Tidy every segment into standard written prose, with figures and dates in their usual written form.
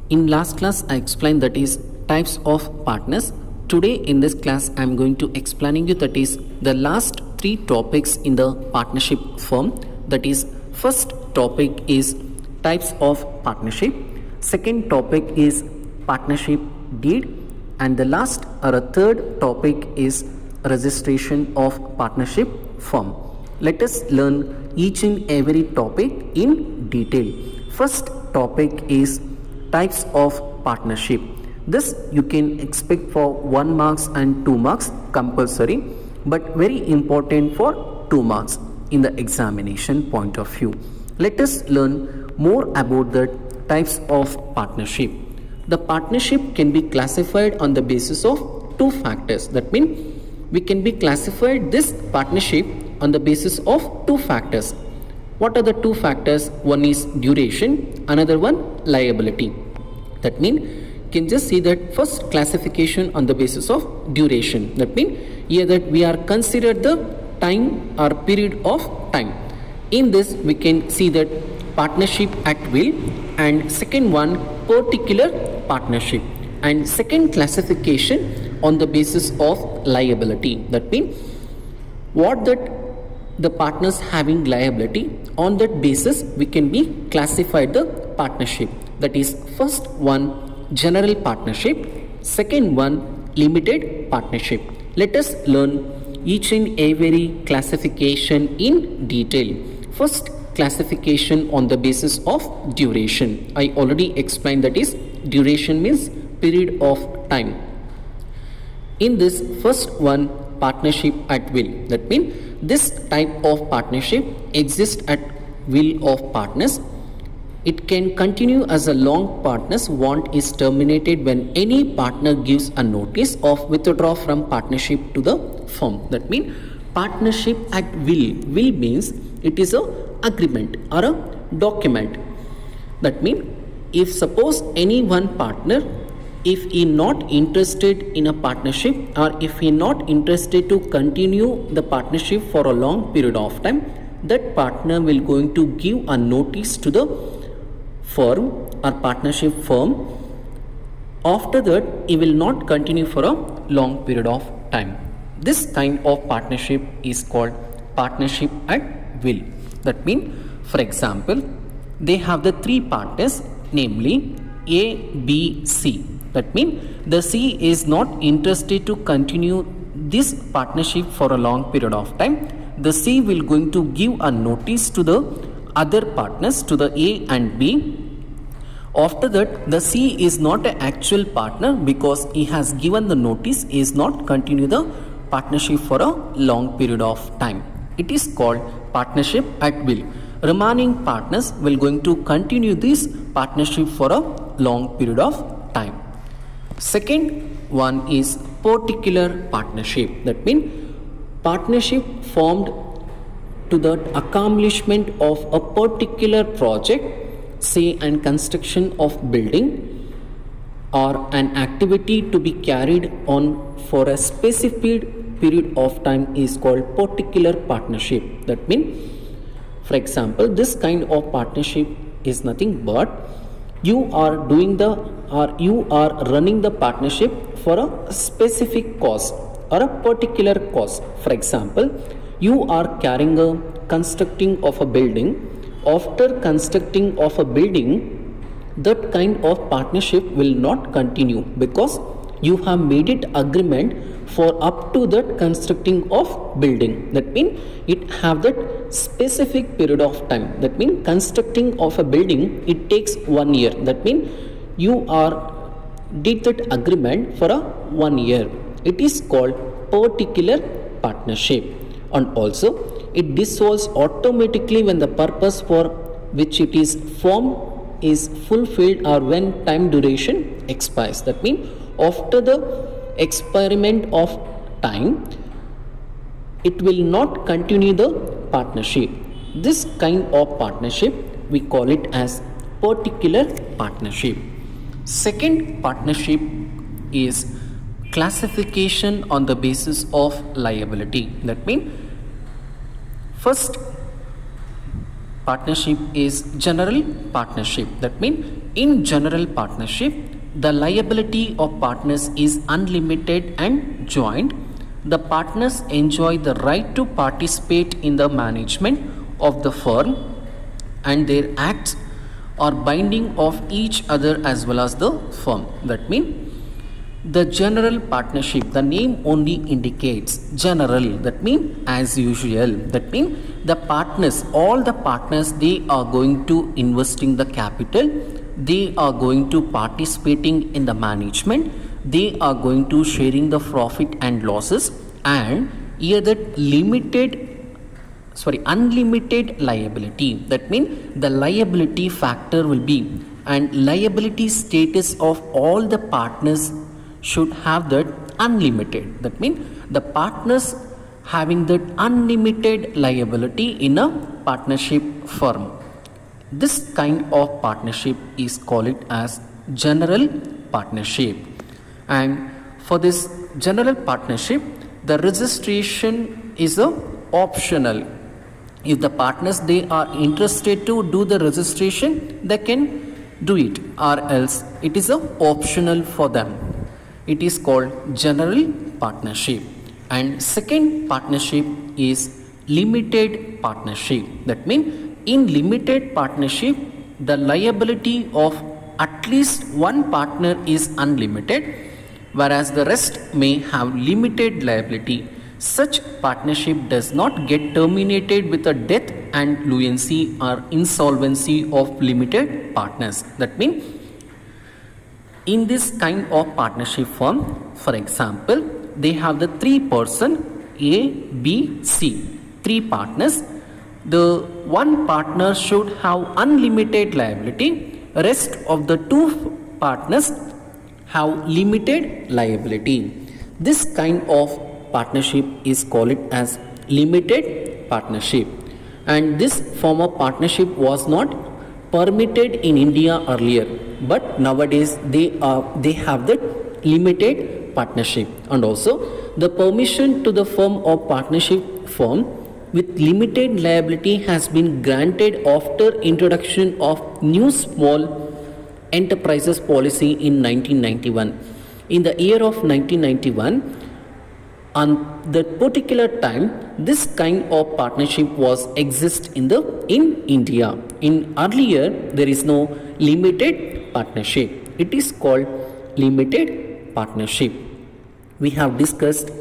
In last class I explained that is types of partners. Today in this class I am going to explaining you that is the last three topics in the partnership firm. That is, first topic is types of partnership, second topic is partnership deed, and the last or a third topic is registration of partnership firm. Let us learn each and every topic in detail. First topic is types of partnership. This you can expect for 1 marks and 2 marks compulsory, but very important for 2 marks in the examination point of view. Let us learn more about the types of partnership. The partnership can be classified on the basis of 2 factors. That means we can be classified this partnership on the basis of 2 factors. What are the 2 factors? One is duration, another one liability. That means you can just see that first classification on the basis of duration. That means here that we are considered the time or period of time. In this we can see that partnership at will, and second one particular partnership, and second classification on the basis of liability. That means what that the partners having liability, on that basis we can be classified the partnership. That is, first one general partnership, second one limited partnership. Let us learn each and every classification in detail. First classification on the basis of duration. I already explained, that is duration means period of time. In this first one partnership at will, that means this type of partnership exists at will of partners. It can continue as a long partner's want is terminated when any partner gives a notice of withdrawal from partnership to the firm. That means partnership at will. Will means it is a agreement or a document. That means if suppose any one partner, if he not interested in a partnership, or if he not interested to continue the partnership for a long period of time, that partner will going to give a notice to the firm or partnership firm. After that he will not continue for a long period of time. This kind of partnership is called partnership at will. That means, for example, they have the 3 partners, namely A, B, C. That means the C is not interested to continue this partnership for a long period of time. The C will going to give a notice to the other partners, to the A and B. After that the C is not an actual partner, because he has given the notice, he is not continue the partnership for a long period of time. It is called partnership at will. Remaining partners will going to continue this partnership for a long period of time. Second one is particular partnership. That means partnership formed to the accomplishment of a particular project, say an construction of building or an activity to be carried on for a specific period of time is called particular partnership. That means, for example, this kind of partnership is nothing but you are doing the, or you are running the partnership for a specific cause or a particular cause. For example, you are carrying a constructing of a building. After constructing of a building, that kind of partnership will not continue, because you have made it agreement for up to that constructing of building. That means it have that specific period of time. That means constructing of a building, it takes 1 year. That means you are did that agreement for a 1 year. It is called particular partnership. And also it dissolves automatically when the purpose for which it is formed is fulfilled or when time duration expires. That means after the experiment of time, it will not continue the partnership. This kind of partnership we call it as particular partnership. Second partnership is classification on the basis of liability. That means first partnership is general partnership. That means In general partnership, the liability of partners is unlimited and joint. The partners enjoy the right to participate in the management of the firm, and their acts are binding of each other as well as the firm. That means the general partnership, the name only indicates general, that means as usual. That means the partners, all the partners, they are going to investing the capital, they are going to participating in the management, they are going to sharing the profit and losses, and here that unlimited liability. That means the liability factor will be, and liability status of all the partners should have that unlimited. That means the partners having that unlimited liability in a partnership firm. This kind of partnership is called as general partnership. And for this general partnership, the registration is optional. If the partners, they are interested to do the registration, they can do it, or else it is optional for them. It is called general partnership. And second partnership is limited partnership. That means in limited partnership, the liability of at least one partner is unlimited, whereas the rest may have limited liability. Such partnership does not get terminated with a death and lunacy or insolvency of limited partners. That means in this kind of partnership firm, for example, they have the three person A, B, C, three partners. The one partner should have unlimited liability. Rest of the two partners have limited liability. This kind of partnership is called as limited partnership. And this form of partnership was not permitted in India earlier, but nowadays they have the limited partnership. And also the permission to the form of partnership firm with limited liability has been granted after introduction of new small enterprises policy in 1991. In the year of 1991, on that particular time, this kind of partnership was exist in India. In earlier, there is no limited partnership. It is called limited partnership. We have discussed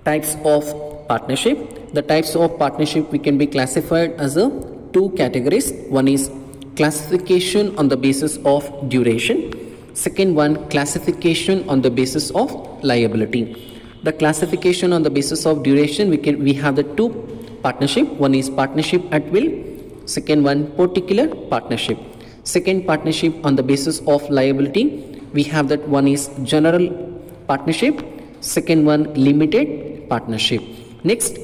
types of partnership. The types of partnership we can be classified as two categories. One is classification on the basis of duration. Second one, classification on the basis of liability. The classification on the basis of duration, we have the two partnership. One is partnership at will. Second one, particular partnership. Second partnership on the basis of liability, we have that one is general partnership. Second one, limited partnership. Next,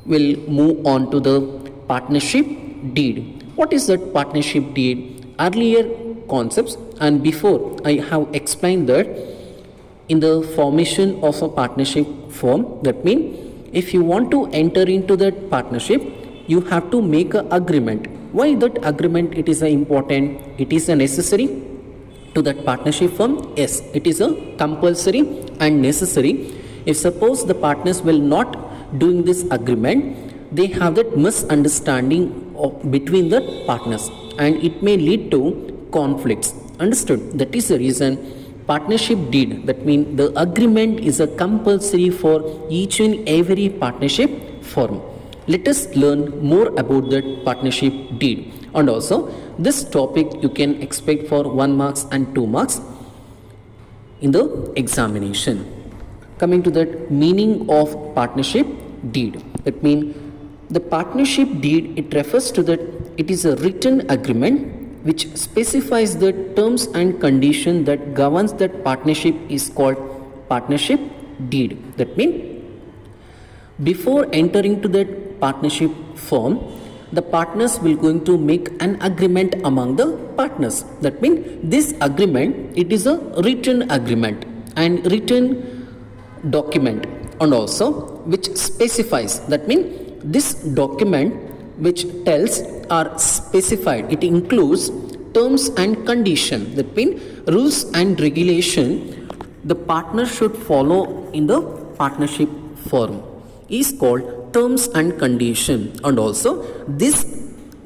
we'll move on to the partnership deed. What is that partnership deed? Earlier concepts, and before I have explained that in the formation of a partnership firm, that means if you want to enter into that partnership, you have to make an agreement. Why that agreement? It is important. It is a necessary to that partnership firm. Yes, it is a compulsory and necessary. If suppose the partners will not doing this agreement, they have that misunderstanding between the partners, and it may lead to conflicts. Understood? That is the reason partnership deed, that means the agreement is a compulsory for each and every partnership firm. Let us learn more about that partnership deed. And also this topic you can expect for 1 marks and 2 marks in the examination. Coming to that meaning of partnership deed, that means the partnership deed, it refers to that it is a written agreement which specifies the terms and condition that governs that partnership is called partnership deed. That means before entering to that partnership firm, the partners will going to make an agreement among the partners. That means this agreement, it is a written agreement and written document, and also which specifies, that means this document which tells or specified, it includes terms and condition. That means rules and regulation the partner should follow in the partnership firm is called terms and condition. And also this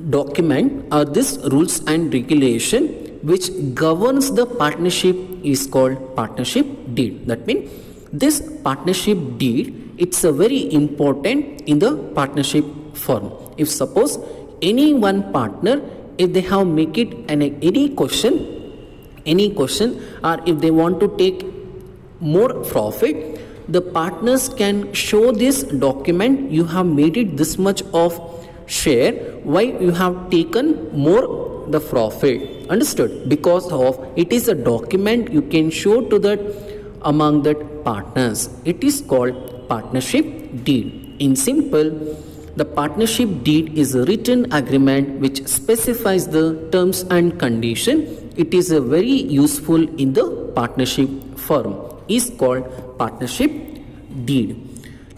document or this rules and regulation which governs the partnership is called partnership deed. That means this partnership deed, it's a very important in the partnership firm. If suppose any one partner, if they have make it any question or if they want to take more profit, the partners can show this document, you have made it this much of share, why you have taken more the profit. Understood? Because of it is a document you can show to that among that partners. It is called partnership deed. In simple, the partnership deed is a written agreement which specifies the terms and condition. It is a very useful in the partnership firm. Is called partnership deed.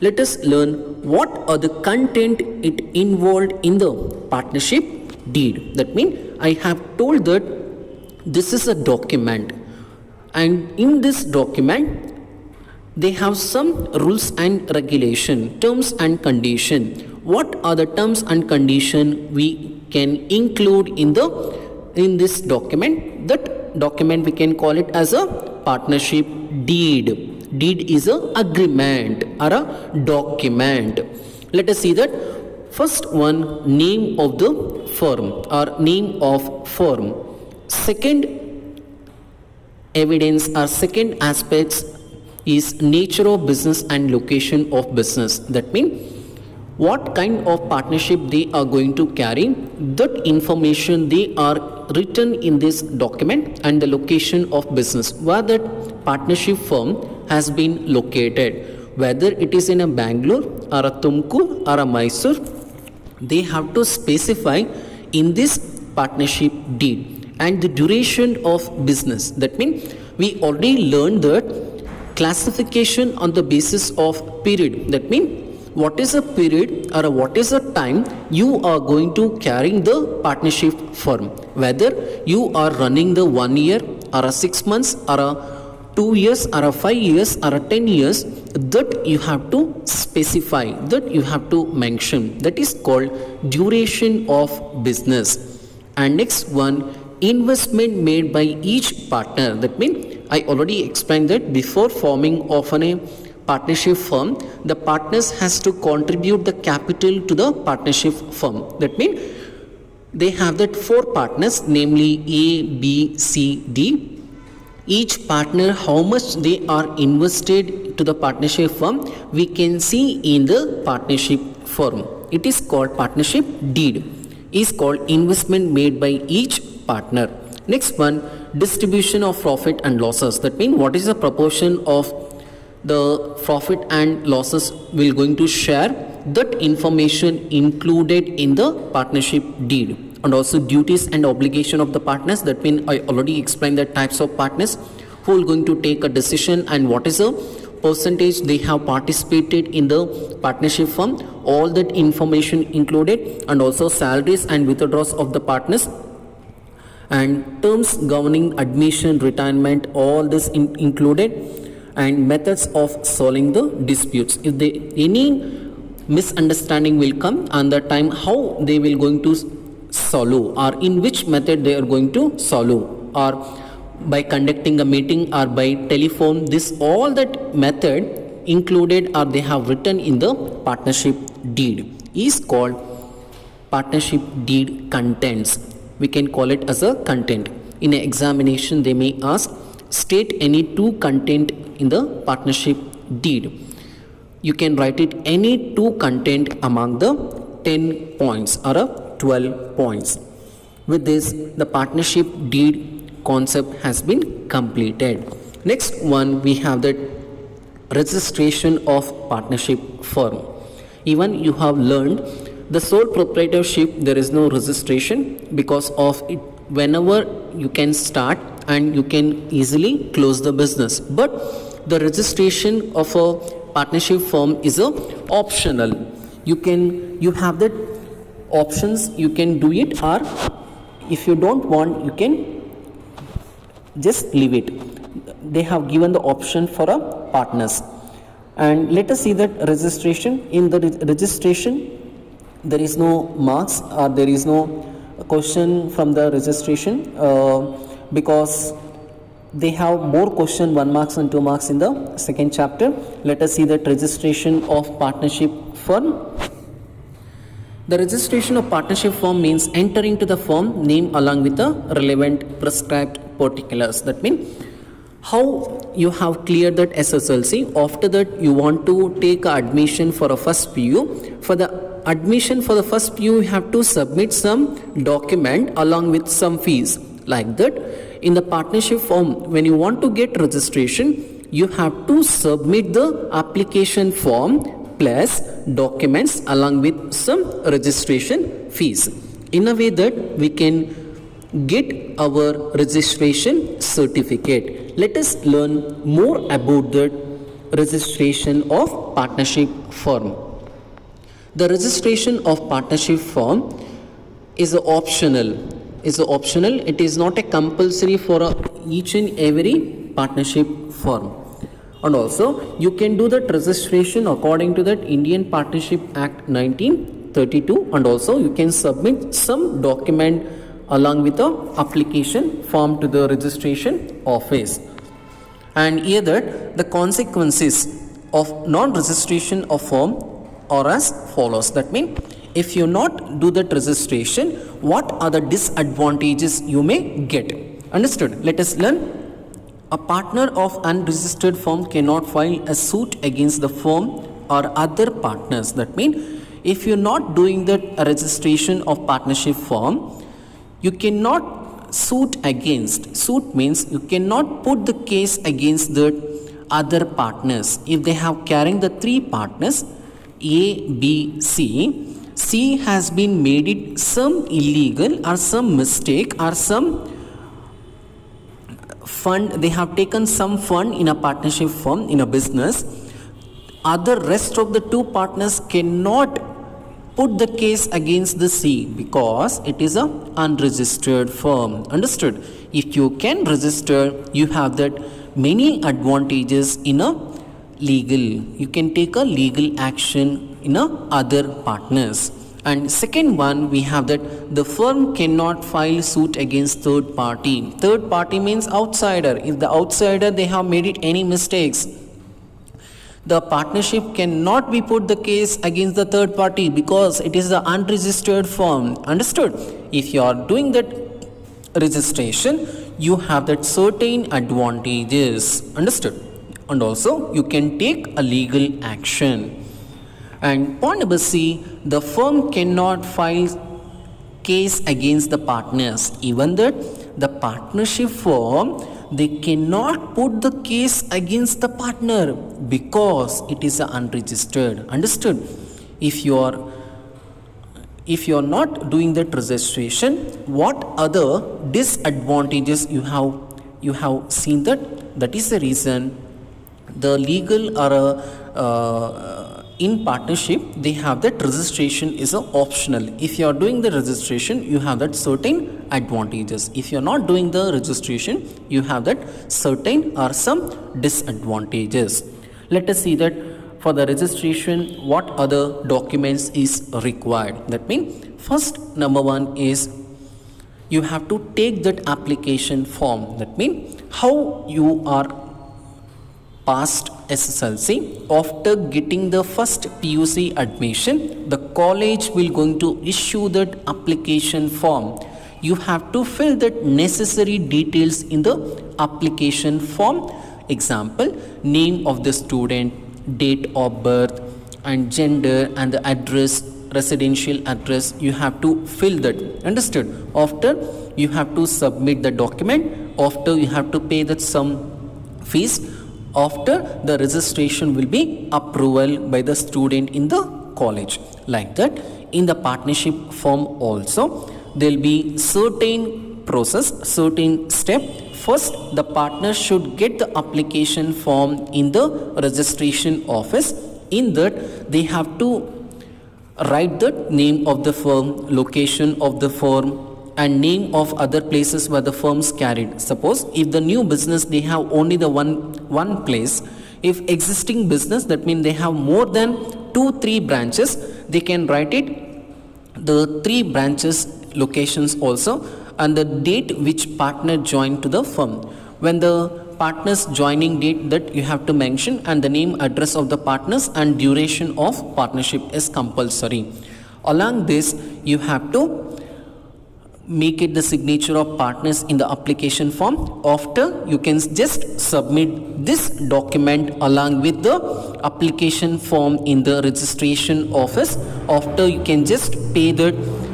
Let us learn what are the content it involved in the partnership deed. That means I have told that this is a document, and in this document they have some rules and regulation, terms and condition. What are the terms and condition we can include in this document? That document we can call it as a partnership deed. Deed is a agreement or a document. Let us see that. First one, name of the firm or name of firm. Second evidence or second aspects is nature of business and location of business. That means what kind of partnership they are going to carry, that information they are written in this document, and the location of business, where that partnership firm has been located, whether it is in a Bangalore or a Tumkur or a Mysore, they have to specify in this partnership deed. And the duration of business, that means we already learned that classification on the basis of period. That means what is a period or what is a time you are going to carry the partnership firm, whether you are running the 1 year or a 6 months or a 2 years or a 5 years or a 10 years, that you have to specify, that you have to mention. That is called duration of business. And next one, investment made by each partner. That means I already explained that before forming of a partnership firm, the partners has to contribute the capital to the partnership firm. That means they have that 4 partners, namely A, B, C, D. Each partner, how much they are invested to the partnership firm, we can see in the partnership firm. It is called partnership deed. Is called investment made by each partner. Next one, distribution of profit and losses. That means what is the proportion of the profit and losses will going to share, that information included in the partnership deed. And also duties and obligation of the partners. That means I already explained the types of partners who are going to take a decision and what is the percentage they have participated in the partnership firm. All that information included, and also salaries and withdrawals of the partners, and terms governing admission, retirement, all this included, and methods of solving the disputes. If any misunderstanding will come, and the time how they will going to solve, or in which method they are going to solve, or by conducting a meeting or by telephone, this all that method included or they have written in the partnership deed is called partnership deed contents. We can call it as a content. In an examination they may ask, state any 2 content in the partnership deed. You can write it any 2 content among the 10 points or 12 points. With this, the partnership deed concept has been completed. Next one, we have that registration of partnership firm. Even you have learned the sole proprietorship, there is no registration because of it. Whenever you can start and you can easily close the business, but the registration of a partnership firm is optional. You have that options, you can do it or If you don't want, you can just leave it. They have given the option for a partners. And let us see that registration. In the registration, there is no marks or there is no question from the registration because they have more question 1 marks and 2 marks in the second chapter. Let us see that registration of partnership firm. The registration of partnership firm means entering to the firm name along with the relevant prescribed particulars. That means how you have cleared that SSLC. After that, you want to take admission for a first PU. For the admission for the first PU, you have to submit some document along with some fees. Like that, in the partnership form, when you want to get registration, you have to submit the application form plus documents along with some registration fees. In a way that we can get our registration certificate. Let us learn more about the registration of partnership firm. The registration of partnership firm is optional. It is not a compulsory for each and every partnership firm. And also you can do that registration according to that Indian Partnership Act 1932, and also you can submit some document along with the application form to the registration office. And here that the consequences of non-registration of firm are as follows. That means if you not do that registration, what are the disadvantages you may get? Understood? Let us learn. A partner of unregistered firm cannot file a suit against the firm or other partners. That means if you're not doing the registration of partnership firm, you cannot suit against. Suit means you cannot put the case against the other partners. If they have carrying the 3 partners A, B, C, C has been made it some illegal or some mistake or some fund, they have taken some fund in a partnership firm in a business. Other rest of the 2 partners cannot put the case against the C because it is a unregistered firm. Understood? If you can register, you have that many advantages in a legal. You can take a legal action in a other partners. And second one, we have that the firm cannot file suit against third party. Third party means outsider. If the outsider they have made it any mistakes, the partnership cannot be put the case against the third party because it is the unregistered firm. Understood? If you are doing that registration, you have that certain advantages. Understood? And also you can take a legal action. And point number C, the firm cannot file case against the partners. Even that the partnership firm, they cannot put the case against the partner because it is unregistered. Understood? If you are not doing that registration, what other disadvantages you have seen that is the reason the legal or in partnership they have that registration is optional. If you are doing the registration, you have that certain advantages. If you are not doing the registration, you have that certain or some disadvantages. Let us see that for the registration, what other documents is required. That means first, number 1 is you have to take that application form. That means how you are passed SSLC. After getting the first PUC admission, the college will going to issue that application form. You have to fill that necessary details in the application form. Example, name of the student, date of birth and gender and the address, residential address. You have to fill that. Understood? After you have to submit the document. After you have to pay that some fees. After the registration will be approval by the student in the college. Like that, in the partnership form also, there will be certain process, certain step. First, the partner should get the application form in the registration office. In that, they have to write the name of the firm, location of the firm, and name of other places where the firms carried. Suppose if the new business they have only the one place, if existing business, that means they have more than 2-3 branches, they can write it the 3 branches locations also, and the date which partner joined to the firm. When the partners joining date, that you have to mention, and the name, address of the partners and duration of partnership is compulsory. Along this, you have to make it the signature of partners in the application form. After, you can just submit this document along with the application form in the registration office. After, you can just pay the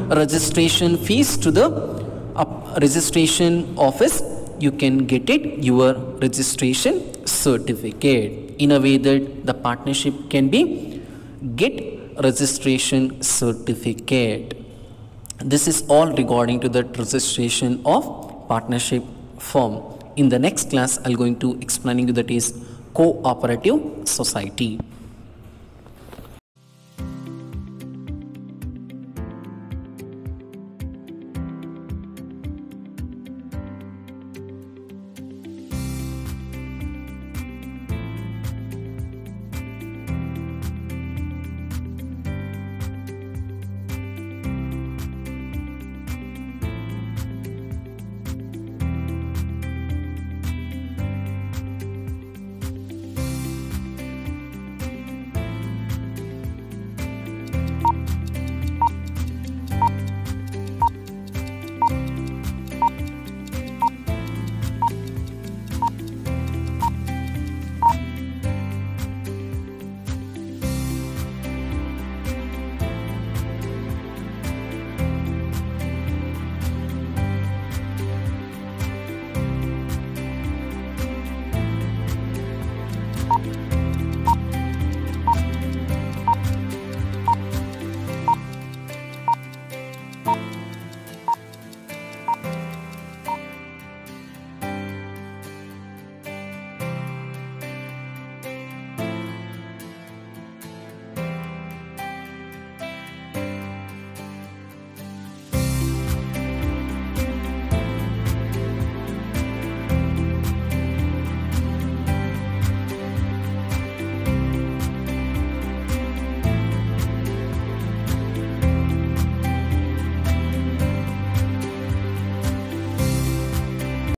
registration fees to the registration office. You can get it your registration certificate. In a way that the partnership can be get registration certificate. This is all regarding to the registration of partnership firm. In the next class, I'm going to explaining you that is cooperative society.